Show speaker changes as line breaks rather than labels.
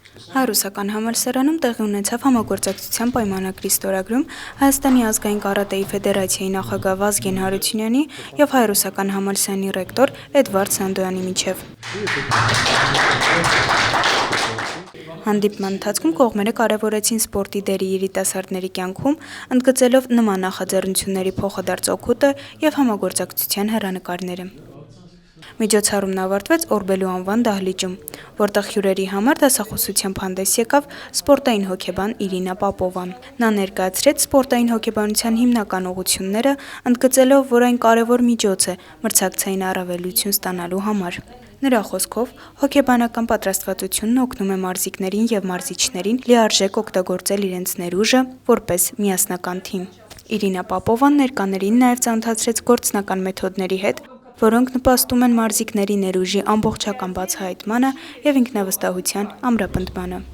Հայ-ռուսական համալսարանում տեղի ունեցավ համագործակցության պայմանագրի ստորագրում Հայաստանի ազգային կարատեի ֆեդերացիայի նախագահ Վազգեն Հարությունյանի և Հայ-ռուսական համալսարանի ռեկտոր Էդվարդ Սանդոյանի միջև։ Հանդիպման ընթացքում կողմերը կարևորեցին սպորտի դերը երիտասարդների կյանքում, ընդգծելով նման նախաձեռնությունների փոխադարձ օգուտը և համագործակցության հեռանկարները։ Միջոցառումն ավարտվեց Օրբելու անվան դահլիճում, որտեղ հյուրերի համար դասախոսությամբ հանդես եկավ սպորտային հոգեբան Իրինա Պապովան։ Նա ներկայացրեց սպորտային հոգեբանության հիմնական ուղղությունները, ընդգծելով, որ այն կարևոր միջոց է մրցակցային առավելություն ստանալու համար։ Նրա խոսքով, հոգեբանական պատրաստվածությունն օգնում է մարզիկներին և մարզիչներին լիարժեք օգտագործել իրենց ներուժը որպես միասնական թիմ։ Իրինա Պապովան ներկաներին նաև ծանոթացրեց գործնական մեթոդների հետ, որոնք նպաստում են մարզիկների ներուժի ամբողջական բացահայտմանը և ինքնավստահության ամրապնդմանը։